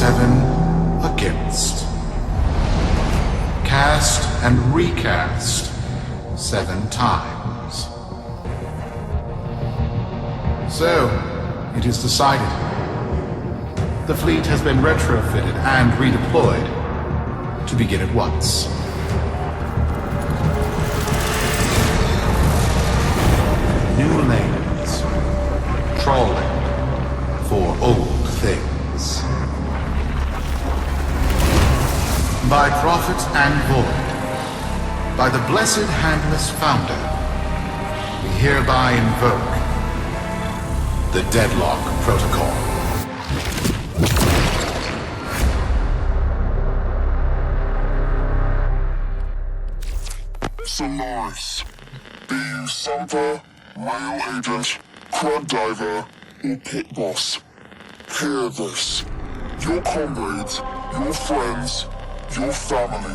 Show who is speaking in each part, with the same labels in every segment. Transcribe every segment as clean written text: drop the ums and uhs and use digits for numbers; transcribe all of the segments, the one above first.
Speaker 1: 7 against. Cast and recast 7 times. So, it is decided. The fleet has been retrofitted and redeployed to begin at once. New lanes, trawling for old things. By prophet and void, by the blessed handless founder, we hereby invoke the Deadlock Protocol.
Speaker 2: Solaris. Be you Sumper, Rail Agent, Crud Diver, or Pit Boss. Hear this. Your comrades, your friends, your family,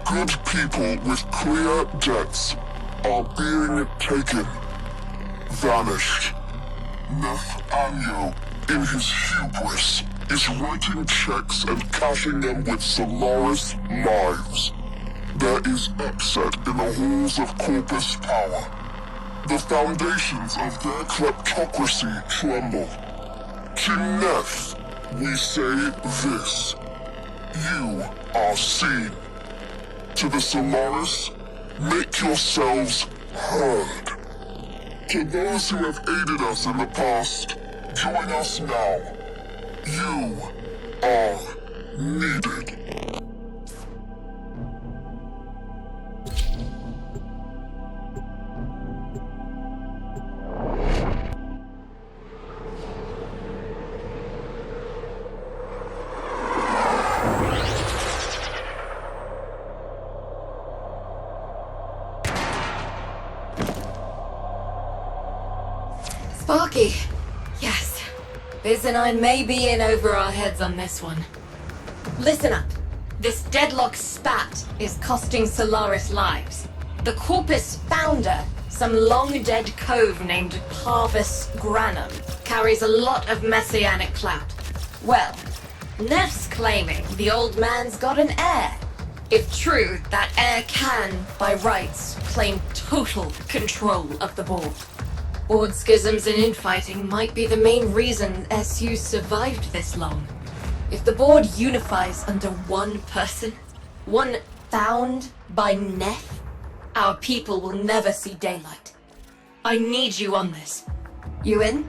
Speaker 2: good people with clear debts are being taken. Vanished. Nathaniel, in his hubris, is writing checks and cashing them with Solaris lives. There is upset in the halls of Corpus Power. The foundations of their kleptocracy tremble. To Neth, we say this. You are seen. To the Solaris, make yourselves heard. To those who have aided us in the past, join us now. You are needed.
Speaker 3: Sparky. Yes. Biz and I may be in over our heads on this one. Listen up. This Deadlock spat is costing Solaris lives. The Corpus founder, some long-dead cove named Parvis Granum, carries a lot of messianic clout. Well, Neff's claiming the old man's got an heir. If true, that heir can, by rights, claim total control of the board. Board schisms and infighting might be the main reason SU survived this long. If the board unifies under one person, one found by Neff, our people will never see daylight. I need you on this. You in?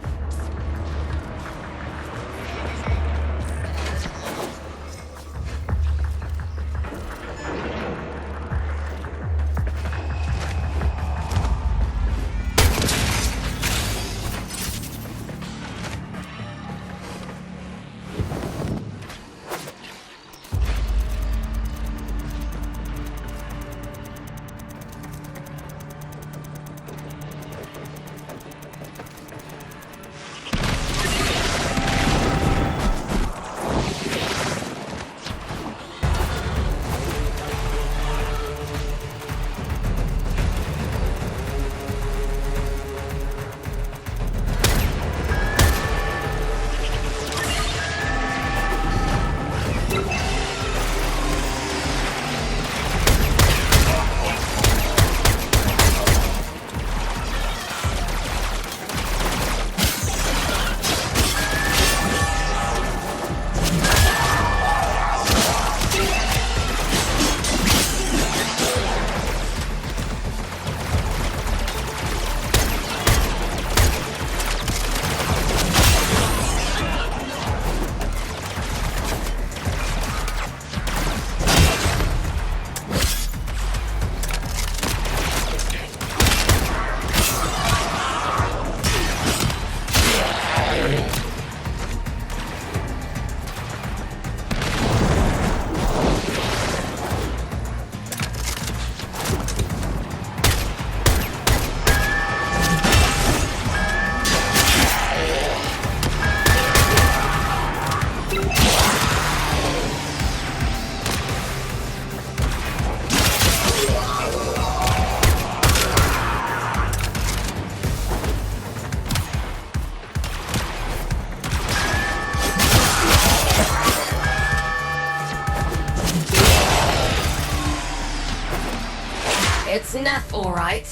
Speaker 3: It's Neff, all right.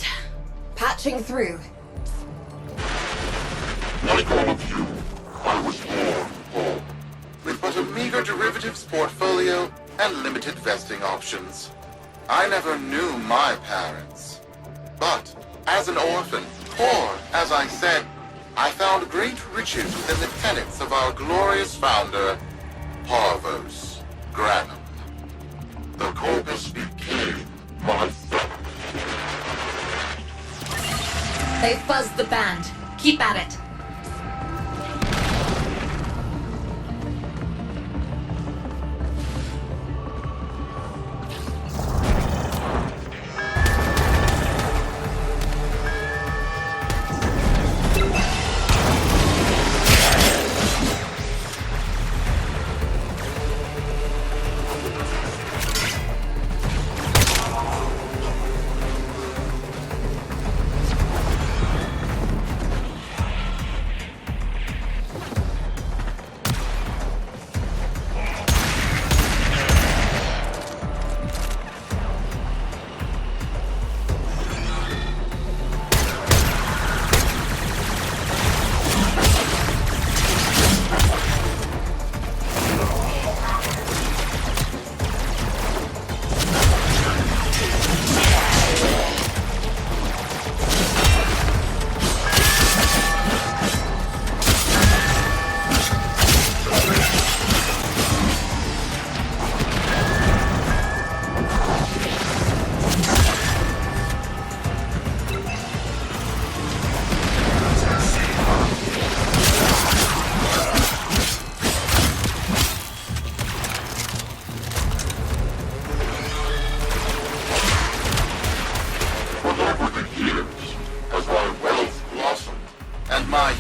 Speaker 3: Patching through.
Speaker 2: Like all of you, I was born poor.
Speaker 1: With but a meager derivatives portfolio and limited vesting options. I never knew my parents. But, as an orphan, poor, as I said, I found great riches within the tenets of our glorious founder, Parvos Granum.
Speaker 2: The corpus became my family.
Speaker 3: They fuzzed the band. Keep at it.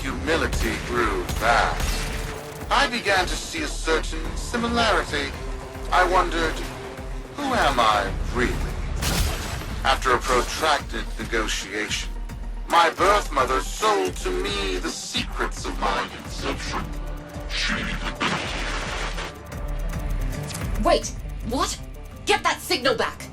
Speaker 1: humility grew fast. I began to see a certain similarity. I wondered, who am I really? After a protracted negotiation, my birth mother sold to me the secrets of my conception.
Speaker 3: Wait, what? Get that signal back!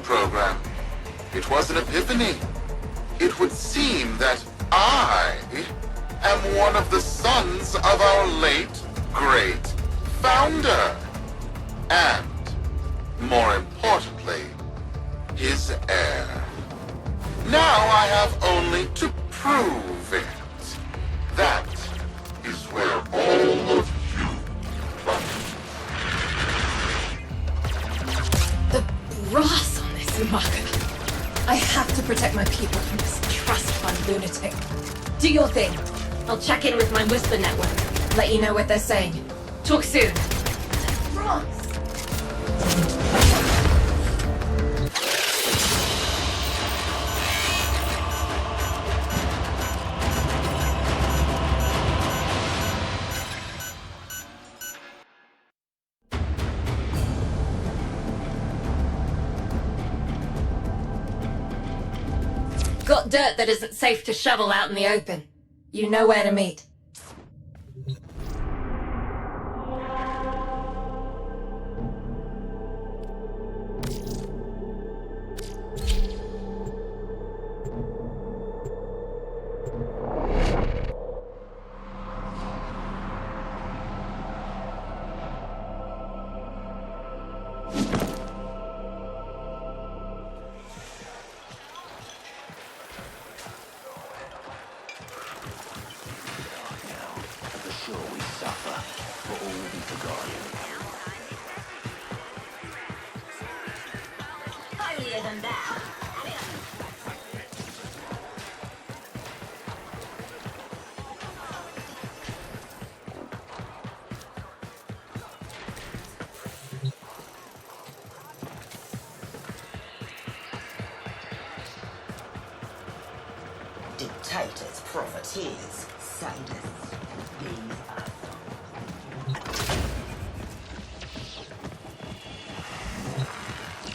Speaker 1: Program. It was an epiphany. It would seem that I am one of the sons of our late, great founder. And, more importantly, his heir. Now I have only to prove it. That is where all of you come.
Speaker 3: The brass on this marker. I have to protect my people from this trust fund lunatic. Do your thing. I'll check in with my Whisper network. Let you know what they're saying. Talk soon. Brass! got dirt that isn't safe to shovel out in the open, you know where to meet.
Speaker 4: Holier than that.
Speaker 5: Dictators, profiteers, sadists, these are...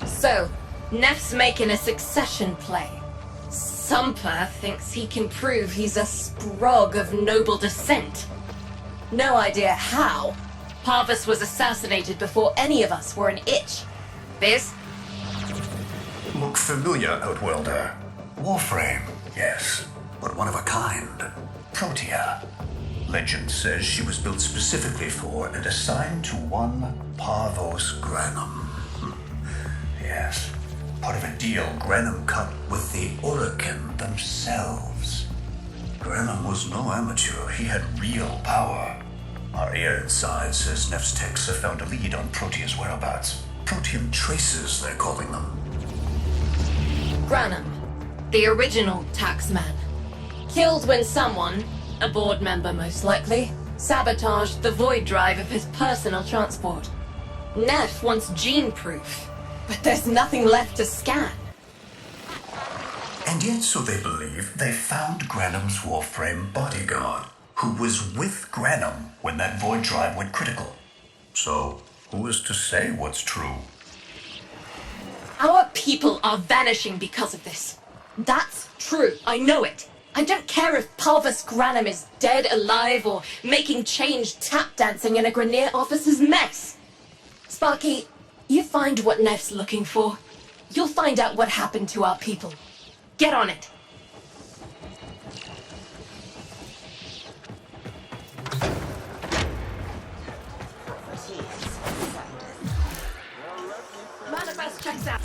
Speaker 3: So, Neff's making a succession play. Sumper thinks he can prove he's a sprog of noble descent. No idea how. Parvus was assassinated before any of us were an itch. Biz?
Speaker 6: Look familiar, Outworlder. Warframe, yes, but one of a kind. Protea. Legend says she was built specifically for and assigned to one Parvos Granum. Yes, part of a deal Granum cut with the Orokin themselves. Granum was no amateur, he had real power. Our ear inside says Neff's techs have found a lead on Protea's whereabouts. Protean traces, they're calling them.
Speaker 3: Granum, the original taxman. Killed when someone, a board member most likely, sabotaged the void drive of his personal transport. Neff wants gene proof, but there's nothing left to scan.
Speaker 6: And yet, so they believe, they found Granum's Warframe bodyguard, who was with Granum when that void drive went critical. So, who is to say what's true?
Speaker 3: Our people are vanishing because of this. That's true, I know it. I don't care if Parvus Granum is dead, alive, or making change tap dancing in a Grenier officer's mess. Sparky, you find what Neff's looking for. You'll find out what happened to our people. Get on it.
Speaker 5: Profiteers, sadists.
Speaker 3: Manifest checks out.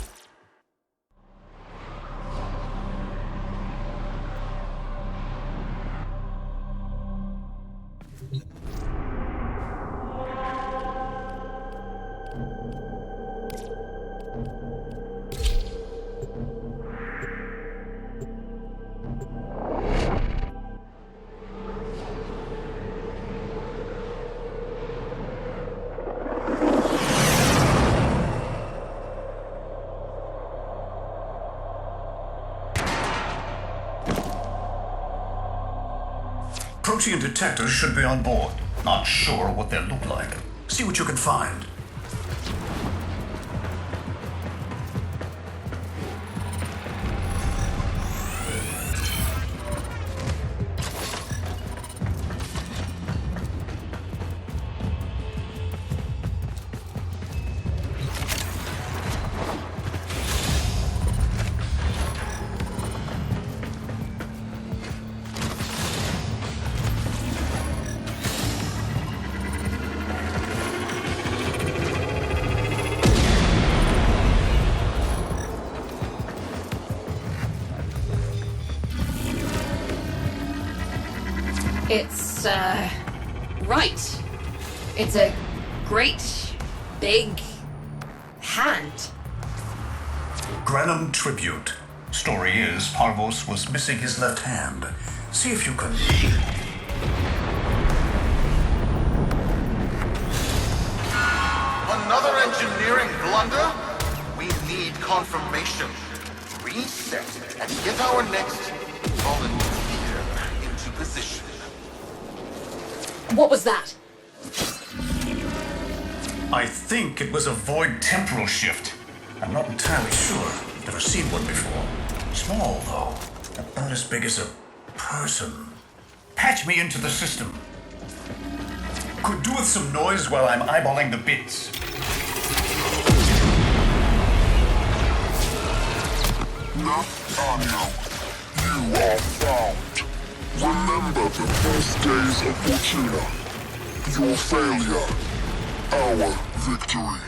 Speaker 6: Protean detectors should be on board. Not sure what they'll look like. See what you can find.
Speaker 3: It's, right. It's a great, big hand.
Speaker 6: Granum tribute. Story is, Parvos was missing his left hand. See if you can...
Speaker 1: Another engineering blunder? We need confirmation. Reset and get our next volunteer into position.
Speaker 3: What was that?
Speaker 6: I think it was a void temporal shift. I'm not entirely sure. Never seen one before. Small, though. About as big as a person. Patch me into the system. Could do with some noise while I'm eyeballing the bits.
Speaker 2: Nathaniel, you are found. Remember the first days of Fortuna. Your failure, our victory.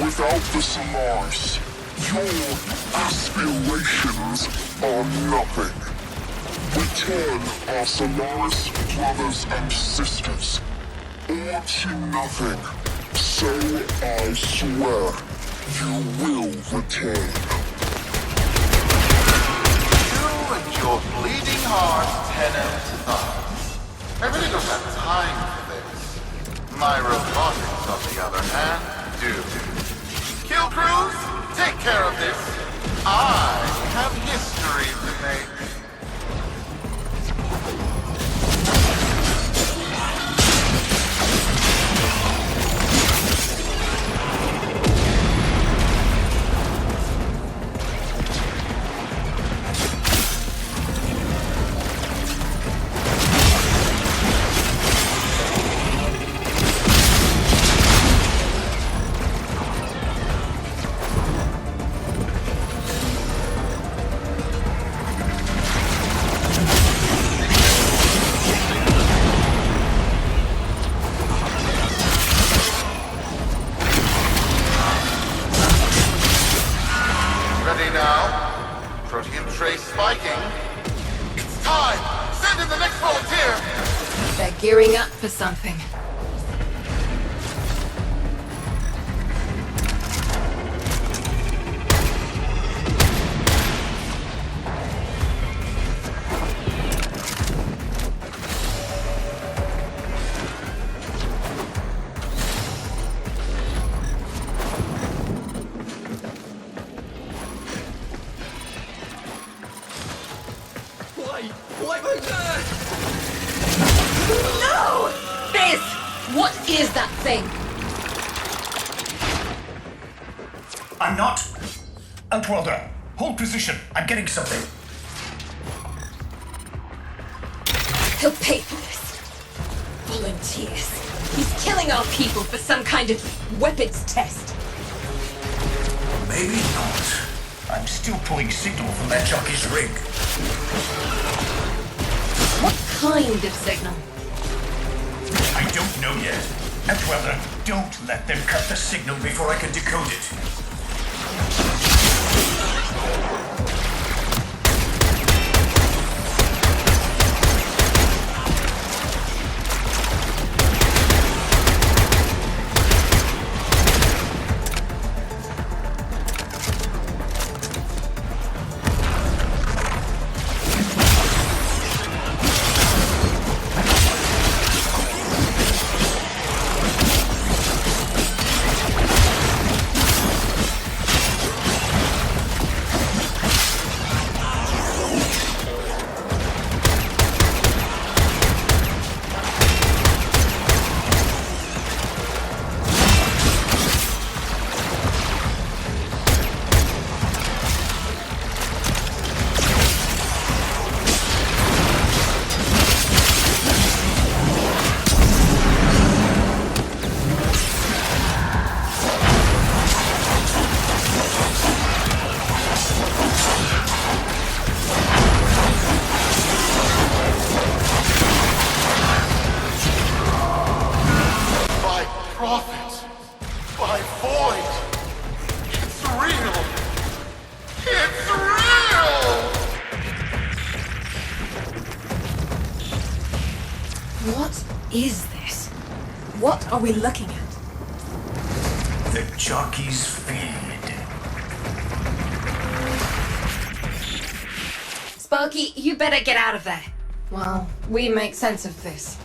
Speaker 2: Without the Solaris, your aspirations are nothing. Return our Solaris brothers and sisters, or to nothing. So I swear, you will return.
Speaker 1: You and your bleeding heart, tenant I really don't have time for this. My robotics, on the other hand, do. Kill crews, take care of this. I have history to make. Ready now? Protein trace spiking. It's time! Send in the next volunteer!
Speaker 3: They're gearing up for something. No! Fizz! What is that thing?
Speaker 6: I'm not. Outworlder, hold position. I'm getting something.
Speaker 3: He'll pay for this. Volunteers. He's killing our people for some kind of weapons test.
Speaker 6: Maybe not. I'm still pulling signal from that jockey's rig.
Speaker 3: What kind of signal?
Speaker 6: I don't know yet. Outworlder, don't let them cut the signal before I can decode it.
Speaker 3: What is this? What are we looking at?
Speaker 6: The jockey's feed.
Speaker 3: Sparky, you better get out of there. Well, we make sense of this.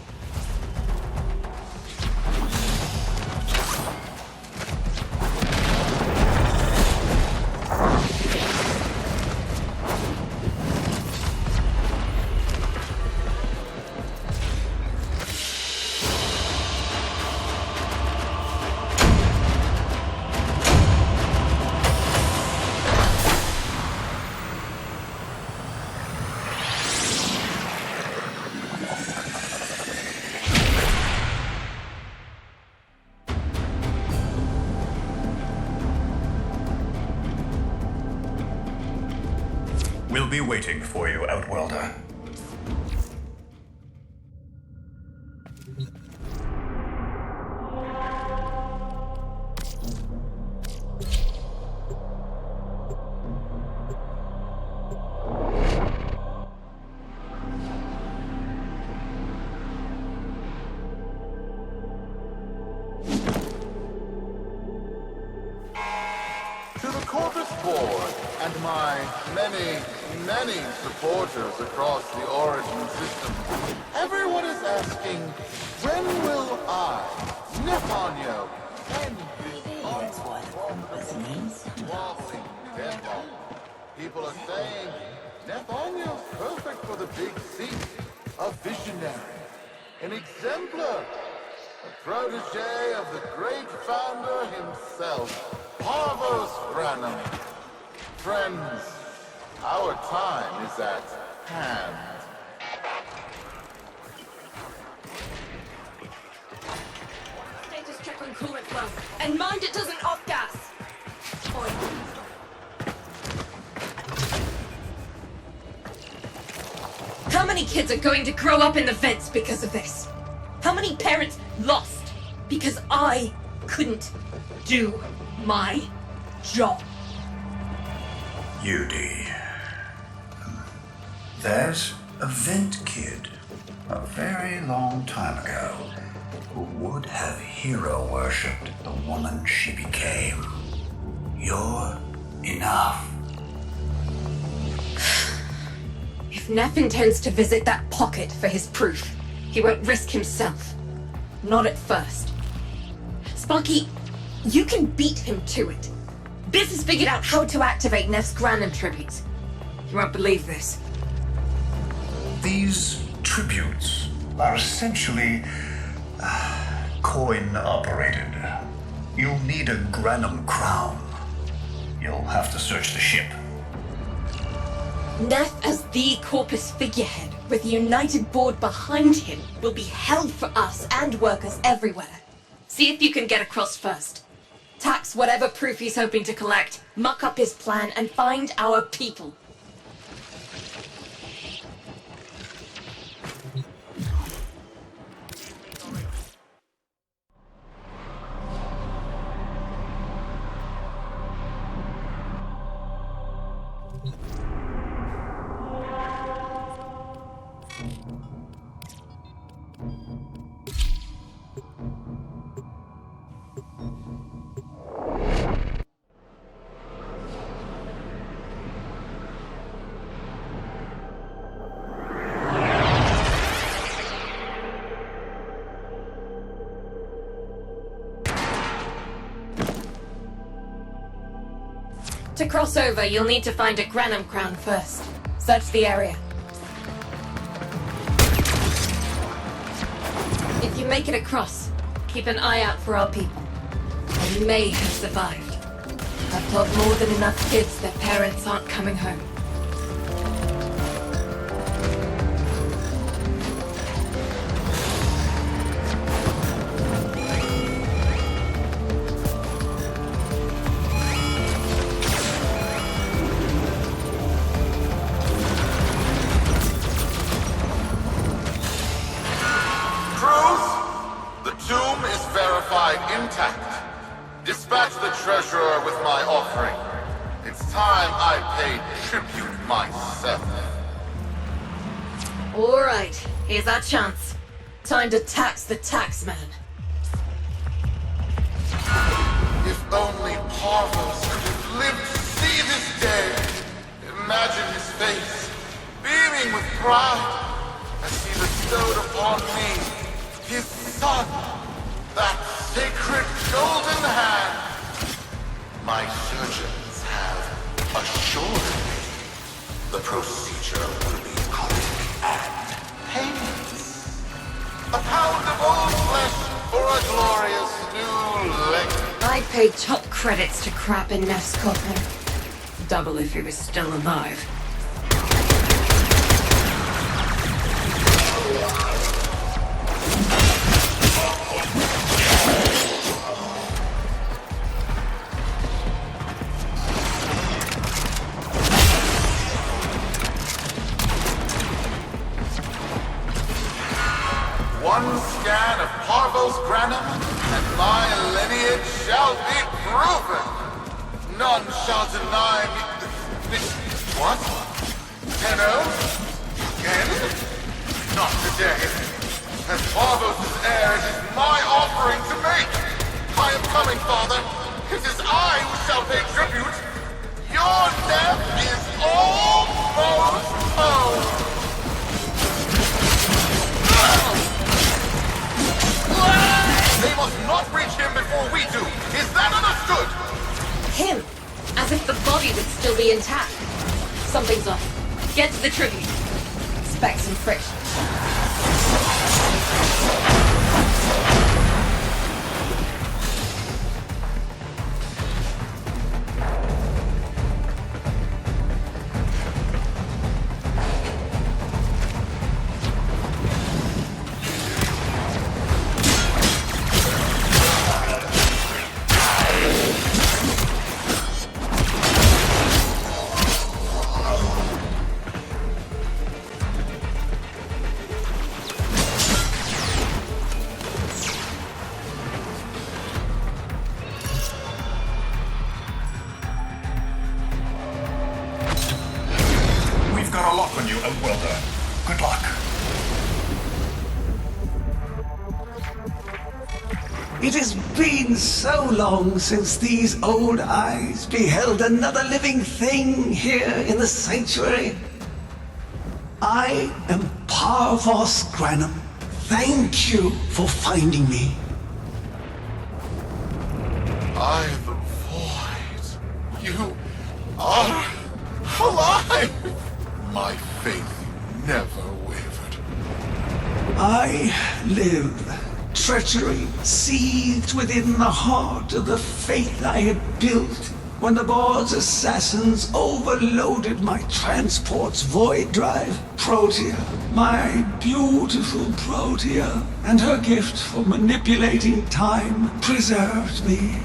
Speaker 6: be waiting for you, Outworlder.
Speaker 1: To the Corvus Board and my many supporters across the Origin system, everyone is asking, when will I, Nefanyo, end this
Speaker 5: That's why the Compass needs
Speaker 1: unraveling deadlock? People are saying, Nefanyo's perfect for the big seat, a visionary, an exemplar, a protege of the great founder himself, Parvos Branham. Friends, our time is at hand.
Speaker 3: Status check on coolant flow. And mind it doesn't off-gas! How many kids are going to grow up in the vents because of this? How many parents lost because I couldn't do my job?
Speaker 6: Yudi. There's a vent kid a very long time ago who would have hero worshipped the woman she became. You're enough.
Speaker 3: If Neff intends to visit that pocket for his proof, he won't risk himself. Not at first. Sparky, you can beat him to it. Biz has figured out how to activate Neff's Granum tributes. You won't believe this.
Speaker 6: These tributes are essentially coin-operated. You'll need a Granum crown. You'll have to search the ship.
Speaker 3: Neff as the Corpus figurehead, with the United Board behind him, will be hell for us and workers everywhere. See if you can get across first. Tax whatever proof he's hoping to collect, muck up his plan, and find our people. To cross over, you'll need to find a Granum crown first. Search the area. If you make it across, keep an eye out for our people. They may have survived. I've got more than enough kids their parents aren't coming home.
Speaker 1: Intact. Dispatch the treasurer with my offering. It's time I paid tribute myself.
Speaker 3: Alright, here's our chance. Time to tax the taxman.
Speaker 1: If only Parvos could have lived to see this day. Imagine his face, beaming with pride, as he bestowed upon me his son. That sacred golden hand. My surgeons have assured me the procedure will be quick and painless. A pound of old flesh for a glorious new leg.
Speaker 3: I paid top credits to crap in Neff's coffin. Double if he was still alive.
Speaker 1: shall be proven. None shall deny me. What? Tenno? Again? Not today. As Barvos' heir, it is my offering to make. I am coming, Father. It is I who shall pay tribute. Your death is almost home. They must not reach him before we do. Is that understood?
Speaker 3: Him! As if the body would still be intact. Something's off. Get to the tribute. Expect some friction.
Speaker 6: Got a lock on you, Outwelder. Good luck.
Speaker 4: It has been so long since these old eyes beheld another living thing here in the sanctuary. I am Parvos Granum. Thank you for finding me.
Speaker 1: I, the Void. You are alive! My faith never wavered.
Speaker 4: I live. Treachery seethed within the heart of the faith I had built when the board's assassins overloaded my transport's void drive. Protea, my beautiful Protea, and her gift for manipulating time preserved me.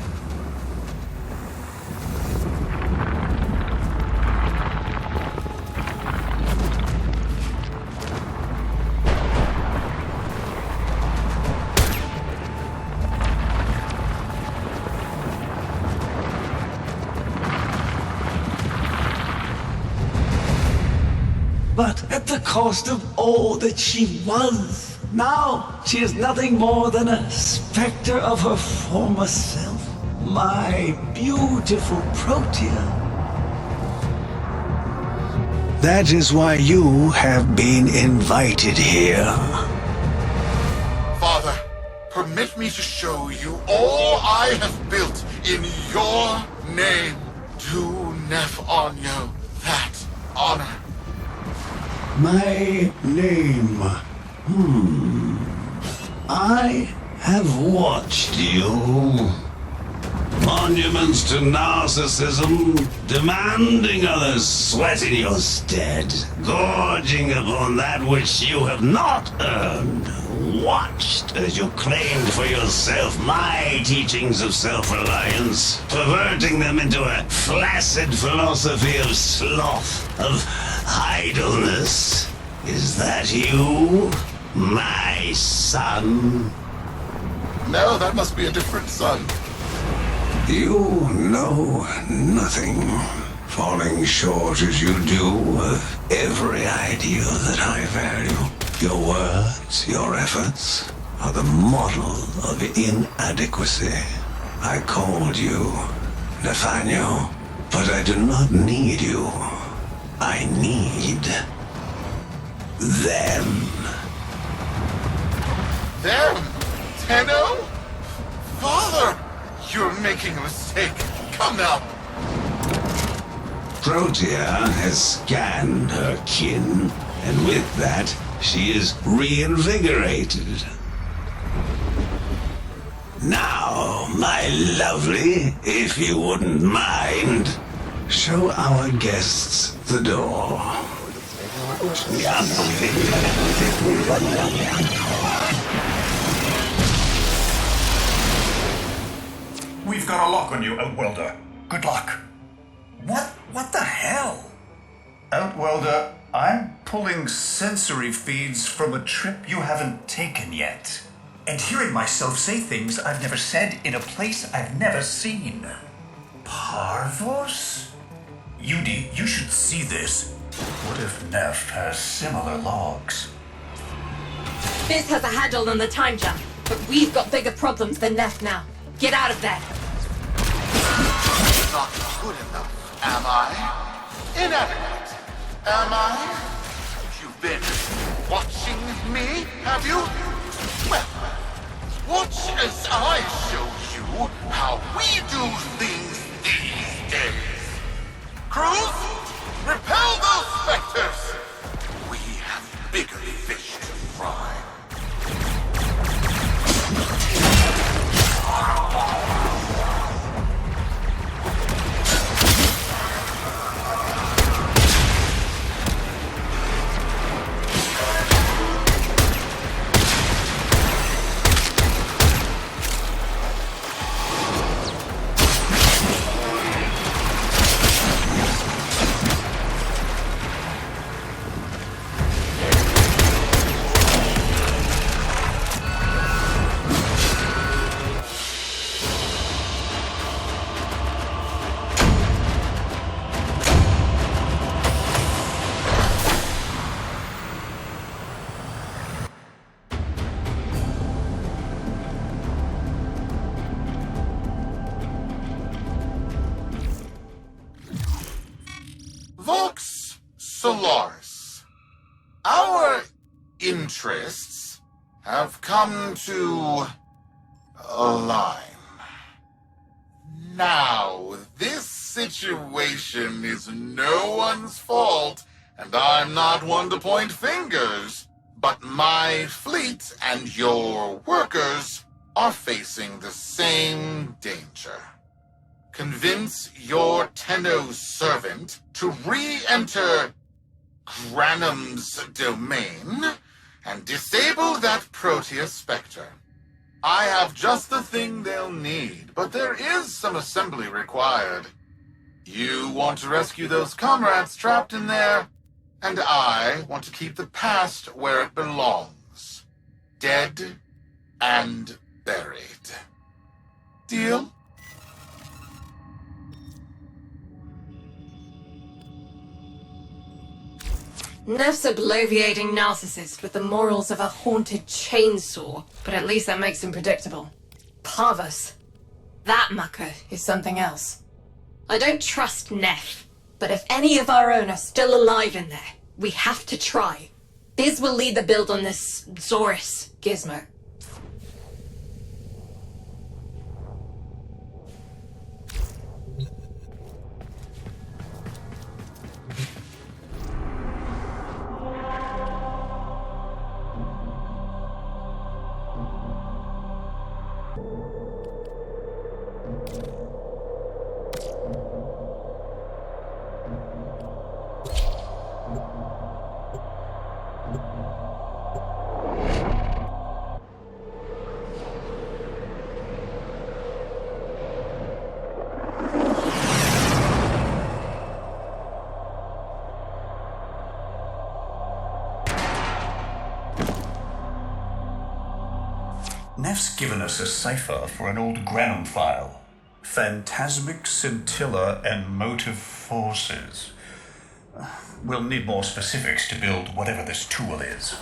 Speaker 4: But at the cost of all that she was. Now she is nothing more than a specter of her former self. My beautiful Protea. That is why you have been invited here.
Speaker 1: Father, permit me to show you all I have built in your name. Do Nef Anyo that honor.
Speaker 4: My name. I have watched you. Monuments to narcissism, demanding others sweat in your stead, gorging upon that which you have not earned. Watched as you claimed for yourself my teachings of self-reliance, perverting them into a flaccid philosophy of sloth, of idleness. Is that you, my son?
Speaker 1: No, that must be a different son.
Speaker 4: You know nothing, falling short as you do of every ideal that I value. Your words, your efforts, are the model of inadequacy. I called you Nathaniel, but I do not need you. I need them.
Speaker 1: Them? Tenno? Father! You're making a mistake. Come now.
Speaker 4: Protea has scanned her kin, and with that, she is reinvigorated. Now, my lovely, if you wouldn't mind, show our guests the door.
Speaker 6: We've got a lock on you, Outwelder. Good luck. What the hell? Outwelder, I'm pulling sensory feeds from a trip you haven't taken yet. and hearing myself say things I've never said in a place I've never seen. Parvos? Yudi, you should see this. What if Neff has similar logs?
Speaker 3: Biz has a handle on the time jump, but we've got bigger problems than Neff now. Get out of there.
Speaker 1: Not good enough, am I? Inadequate, am I? You've been watching me, have you? Well, watch as I show you how we do things these days. Crews, repel those specters! We have bigger fish to fry. Vox Solaris. Our interests have come to align. Now, this situation is no one's fault, and I'm not one to point fingers, but my fleet and your workers are facing the same danger. Convince your Tenno's servant to re-enter Granum's domain and disable that Proteus Spectre. I have just the thing they'll need, but there is some assembly required. You want to rescue those comrades trapped in there, and I want to keep the past where it belongs. Dead and buried. Deal?
Speaker 3: Neff's a bloviating narcissist with the morals of a haunted chainsaw, but at least that makes him predictable. Parvos. That mucker is something else. I don't trust Neff, but if any of our own are still alive in there, we have to try. Biz will lead the build on this Zorus gizmo.
Speaker 6: Neff's given us a cipher for an old Granum file. Phantasmic scintilla and motive forces. We'll need more specifics to build whatever this tool is.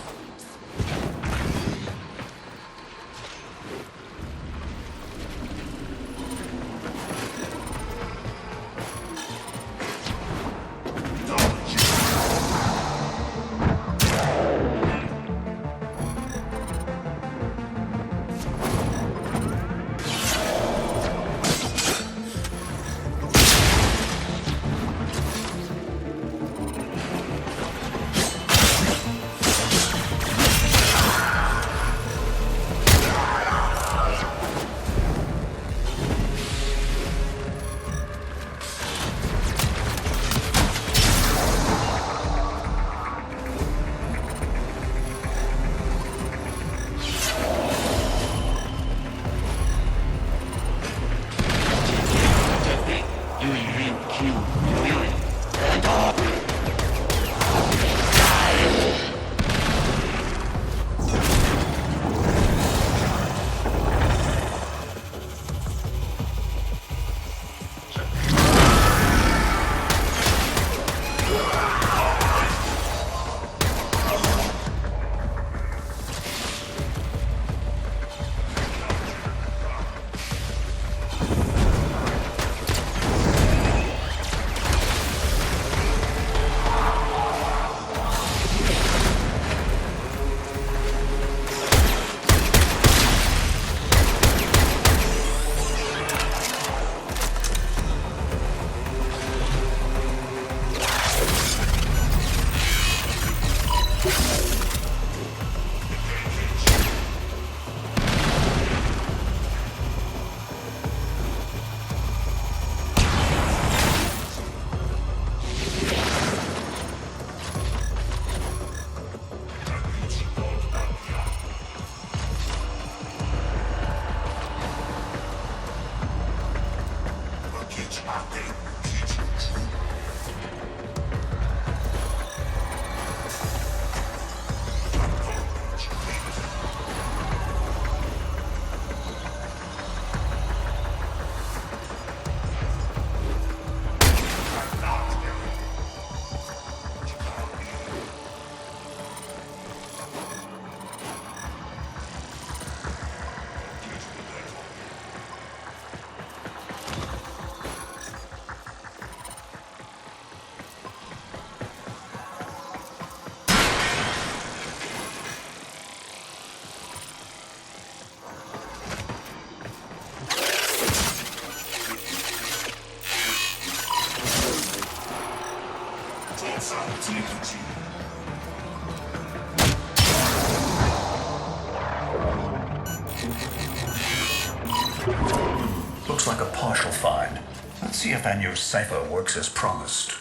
Speaker 6: Looks like a partial find. Let's see if our new cipher works as promised.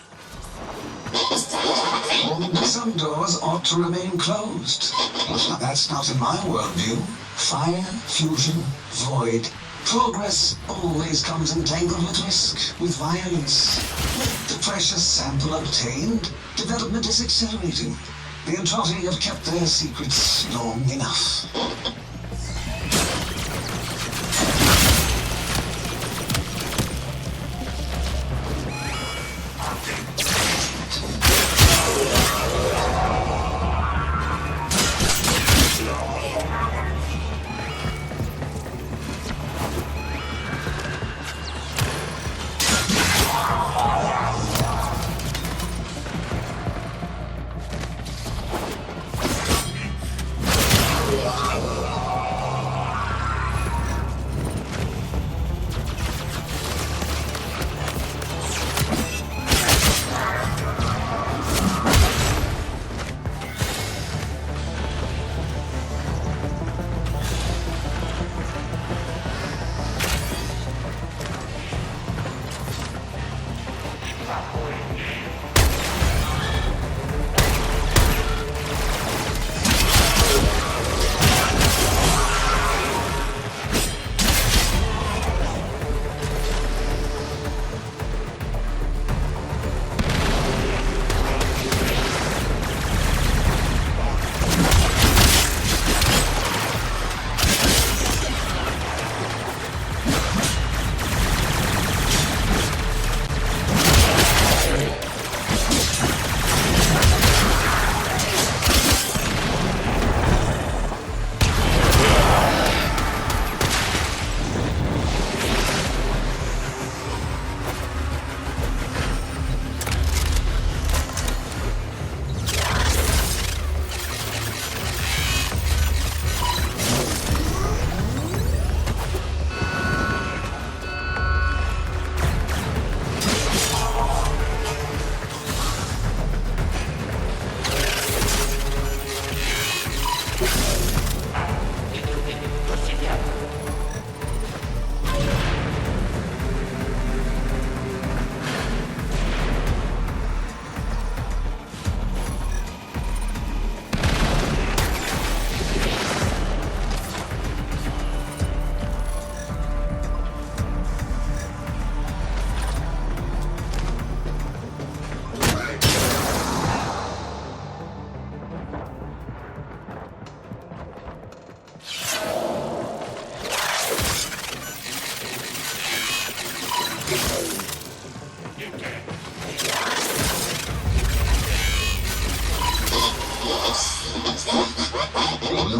Speaker 4: Some doors ought to remain closed. That's not in my worldview. Fire, fusion, void. Progress always comes entangled with risk, with violence. With the precious sample obtained, development is accelerating. The Entrotti have kept their secrets long enough.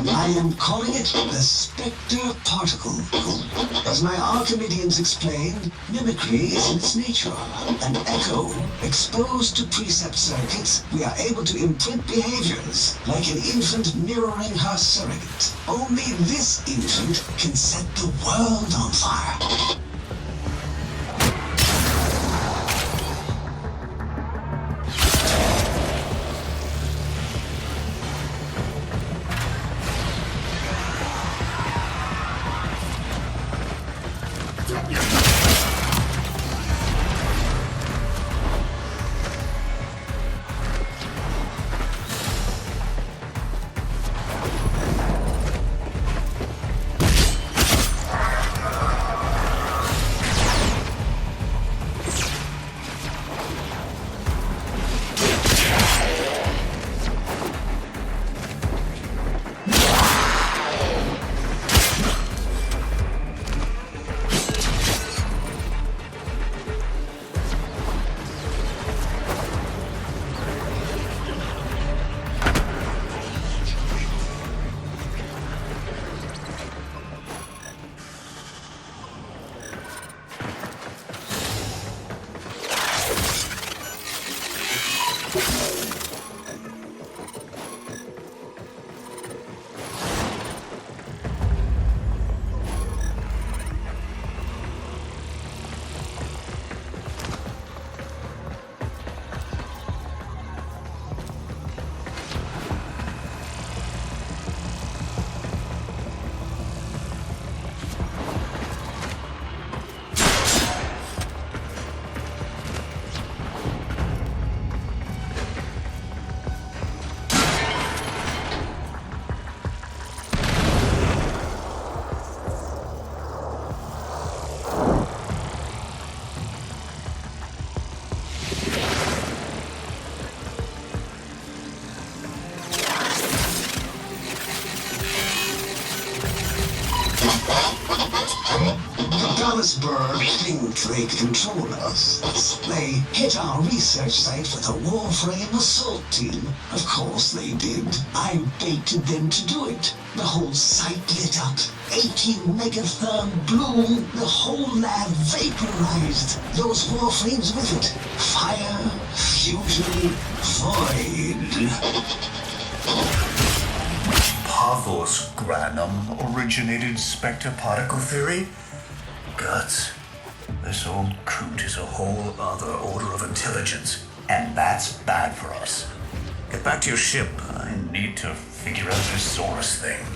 Speaker 4: I am calling it the Spectre Particle. As my Archimedeans explained, mimicry is in its nature. An echo, exposed to precept circuits, we are able to imprint behaviors, like an infant mirroring her surrogate. Only this infant can set the world on fire. These birds think they control us. They hit our research site with a Warframe assault team. Of course they did. I baited them to do it. The whole site lit up. 18 megatherm bloom. The whole lab vaporized. Those Warframes with it. Fire, fusion, void.
Speaker 6: Pavos Granum originated Spectre particle theory? Guts. This old coot is a whole other order of intelligence, and that's bad for us. Get back to your ship. I need to figure out this Zorus thing.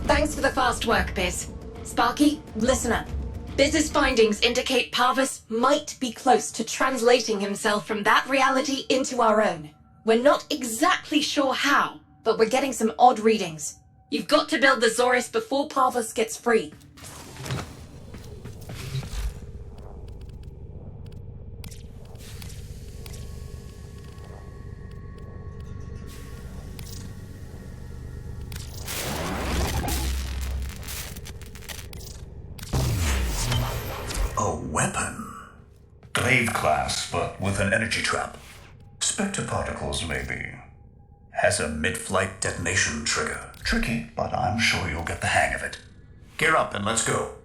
Speaker 3: Thanks for the fast work, Biz. Sparky, listen up. Biz's findings indicate Parvus might be close to translating himself from that reality into our own. We're not exactly sure how, but we're getting some odd readings. You've got to build the Zorus before Parvus gets free.
Speaker 6: A weapon. Glaive class, but with an energy trap. Spectre particles, maybe. Has a mid-flight detonation trigger. Tricky, but I'm sure you'll get the hang of it. Gear up and let's go.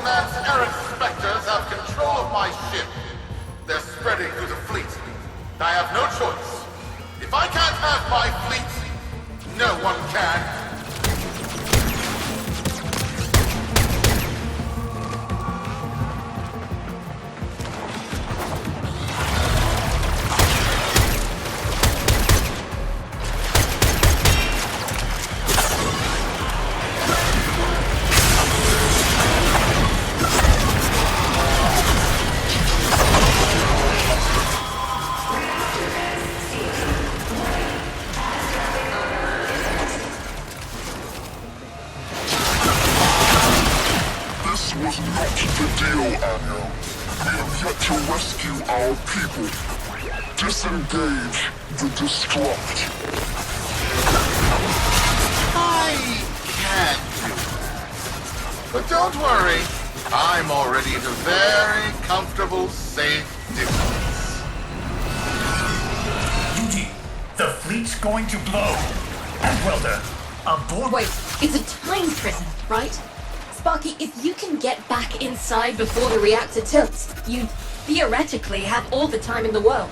Speaker 1: Command's errant specters have control of my ship. They're spreading through the fleet. I have no choice. If I can't have my fleet, no one can.
Speaker 2: This was not the deal, Anno. We have yet to rescue our people. Disengage the destruct.
Speaker 1: I can't do that. But don't worry. I'm already at a very comfortable, safe distance.
Speaker 6: Duty, the fleet's going to blow. And Welder, aboard.
Speaker 3: Wait, it's a time prison, right? Sparky, if you can get back inside before the reactor tilts, you theoretically have all the time in the world.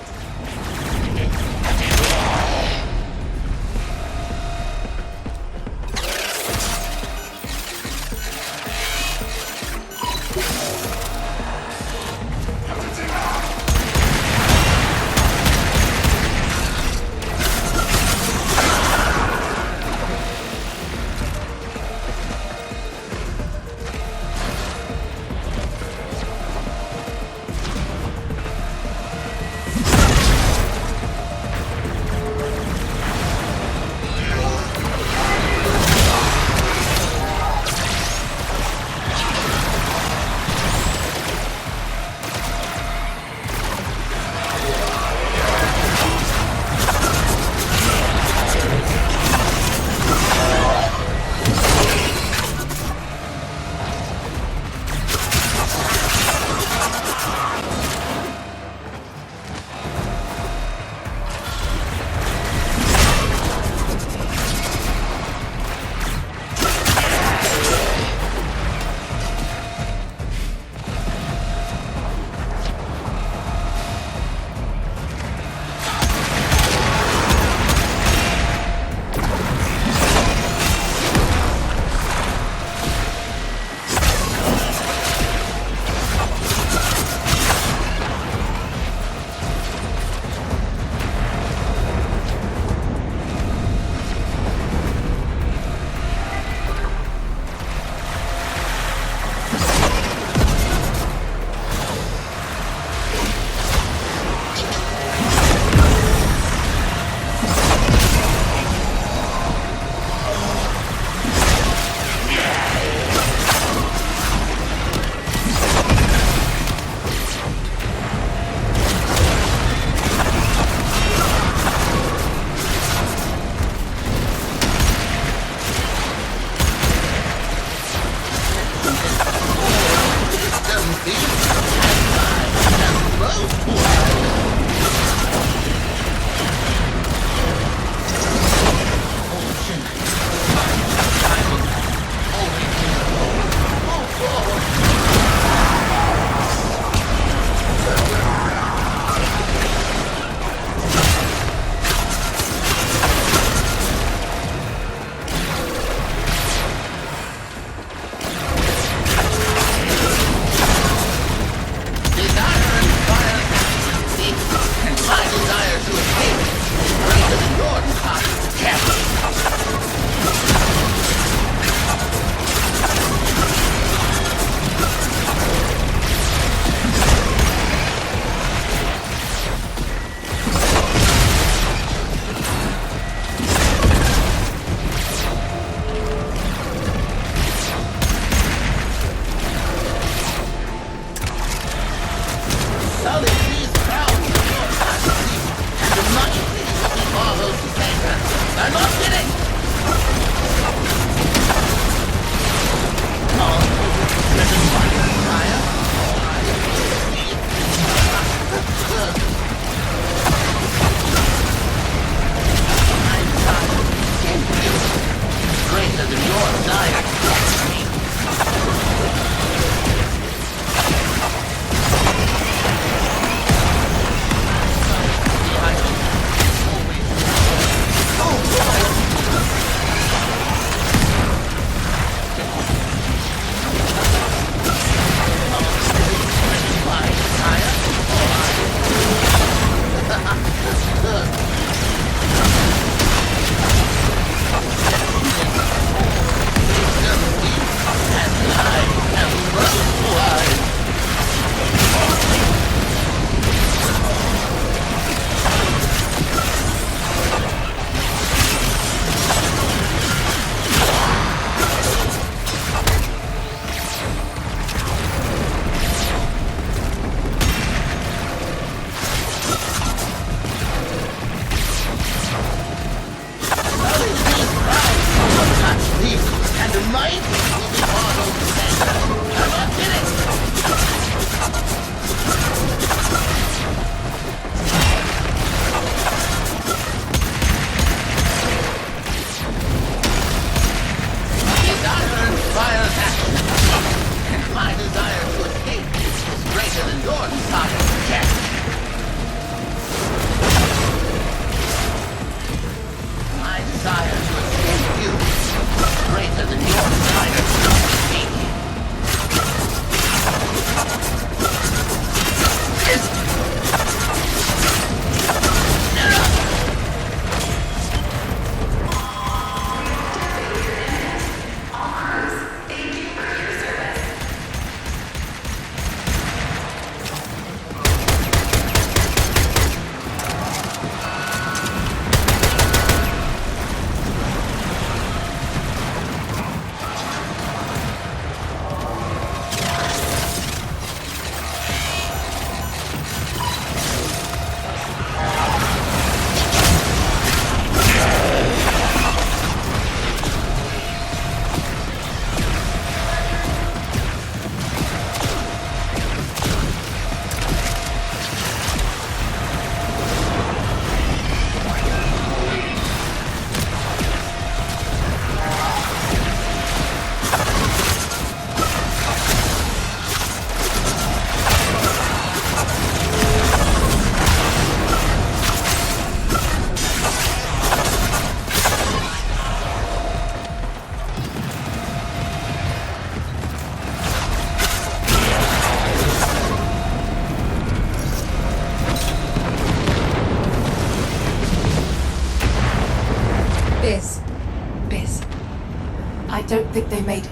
Speaker 3: think they made it.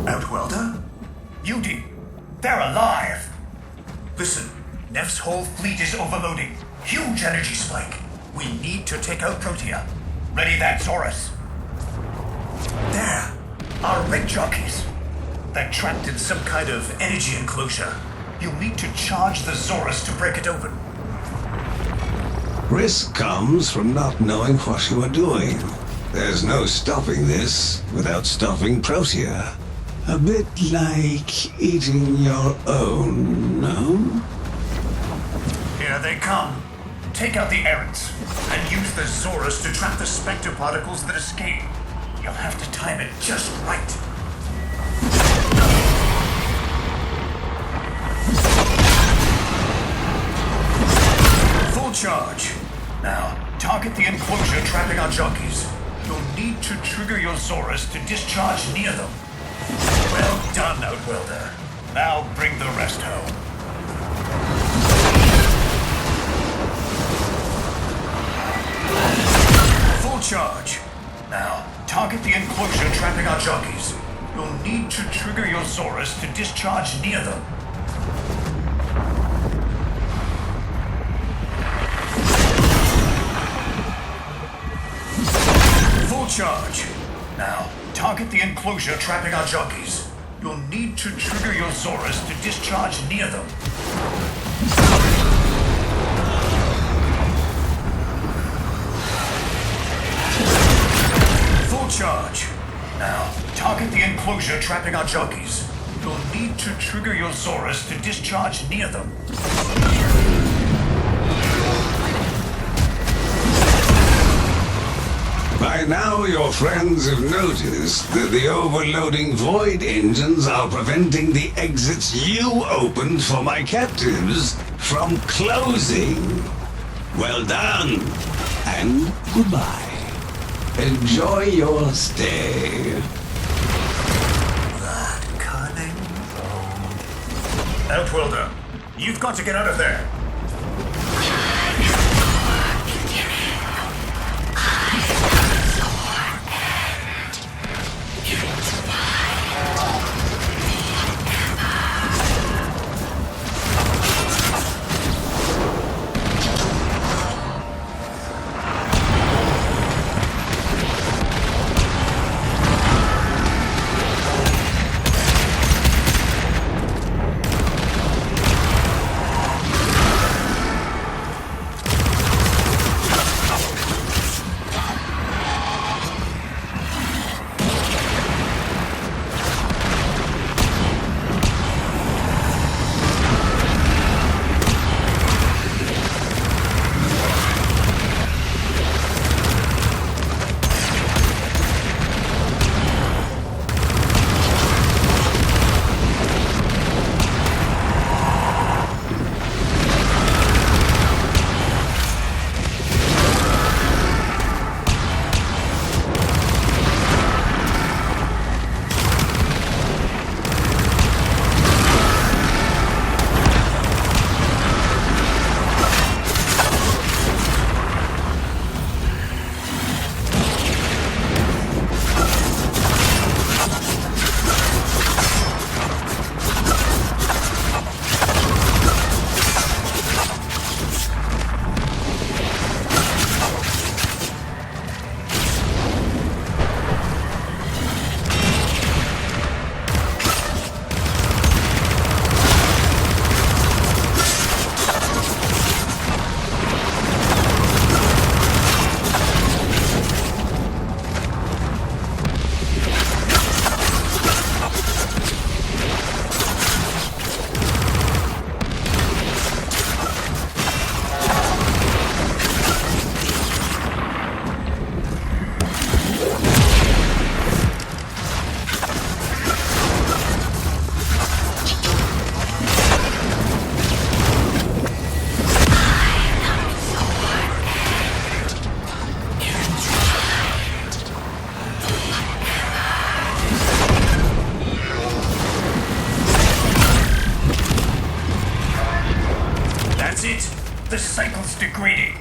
Speaker 6: Outwelder? Beauty, they're alive! Listen, Neff's whole fleet is overloading. Huge energy spike. We need to take out Protea. Ready that, Zorus. There, our rig jockeys. They're trapped in some kind of energy enclosure. You'll need to charge the Zorus to break it open.
Speaker 4: Risk comes from not knowing what you are doing. There's no stopping this without stopping Protea. A bit like eating your own, no?
Speaker 6: Here they come. Take out the errants, and use the Zorus to trap the Spectre particles that escape. You'll have to time it just right. Full charge. Now, target the enclosure trapping our jockeys. You'll need to trigger your Zorus to discharge near them. Well done, Outwelder. Now bring the rest home. Full charge. Now, target the enclosure trapping our jockeys. You'll need to trigger your Zorus to discharge near them. Full charge. Now, target the enclosure trapping our jockeys. You'll need to trigger your Zorus to discharge near them. Full charge. Now, target the enclosure trapping our jockeys. You'll need to trigger your Zorus to discharge near them.
Speaker 4: By now, your friends have noticed that the overloading void engines are preventing the exits you opened for my captives from closing. Well done, and goodbye. Enjoy your stay.
Speaker 6: That cunning. Outwelder, you've got to get out of there. The cycle's degrading.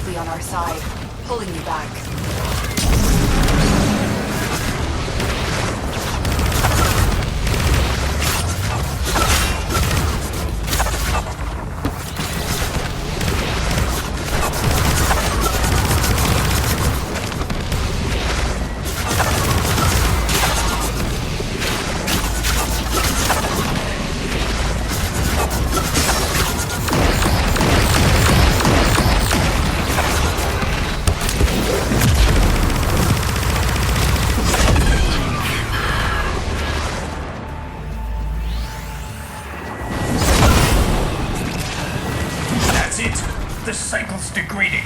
Speaker 7: actively on our side, pulling you back.
Speaker 6: That's it. The cycle's degrading.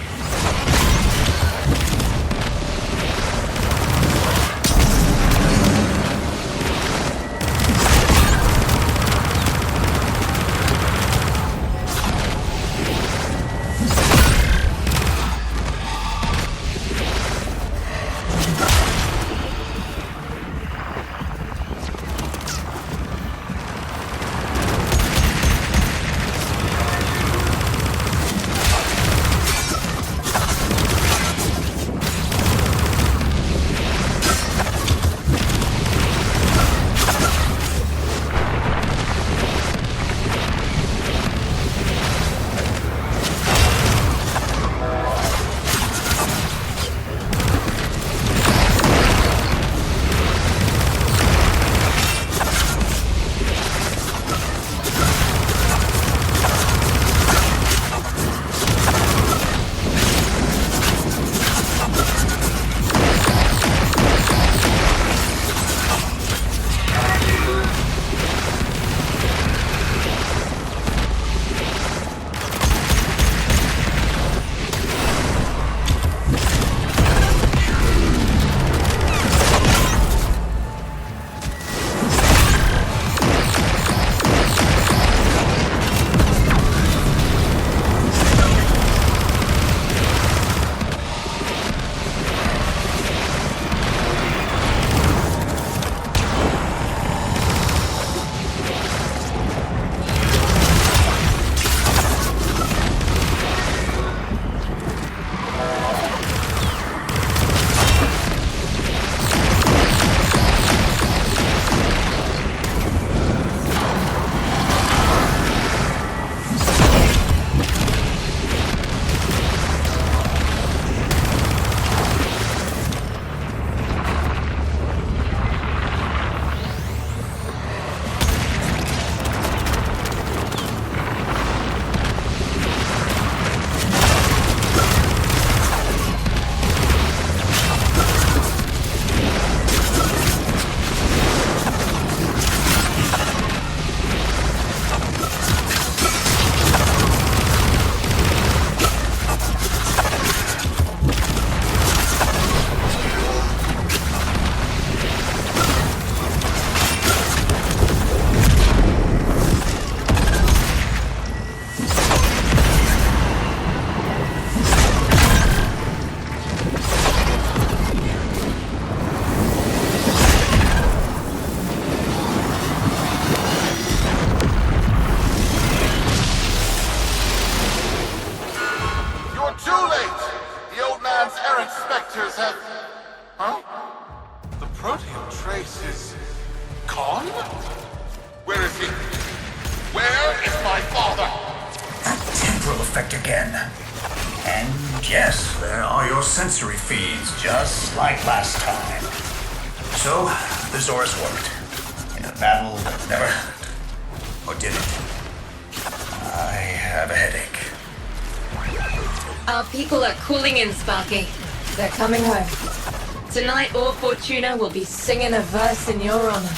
Speaker 1: Khan? Where is he? Where is my father?
Speaker 6: Temporal effect again. And yes, there are your sensory feeds, just like last time. So, the Zors worked. In a battle that never happened. Or did it? I have a headache.
Speaker 3: Our people are calling in, Sparky. They're coming home. Tonight, all Fortuna will be singing a verse in your honor.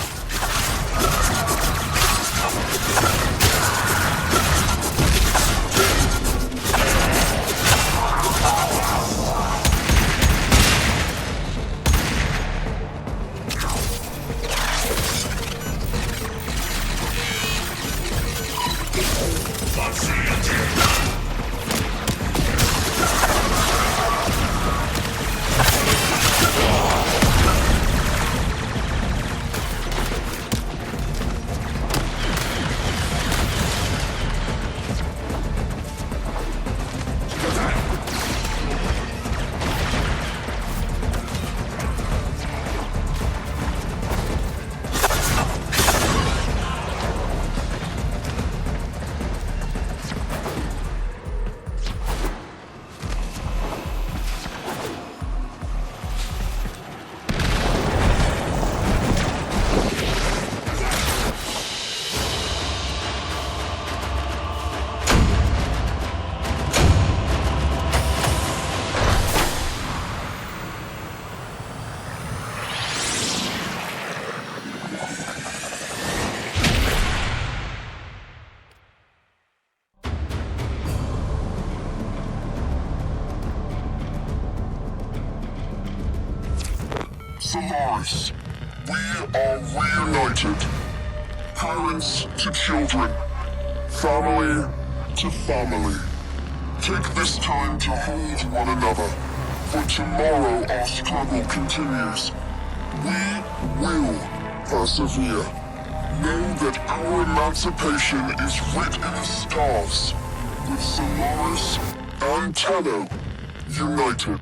Speaker 2: Solaris, we are reunited. Parents to children, family to family. Take this time to hold one another, for tomorrow our struggle continues. We will persevere. Know that our emancipation is writ in the stars, with Solaris and Tenno united.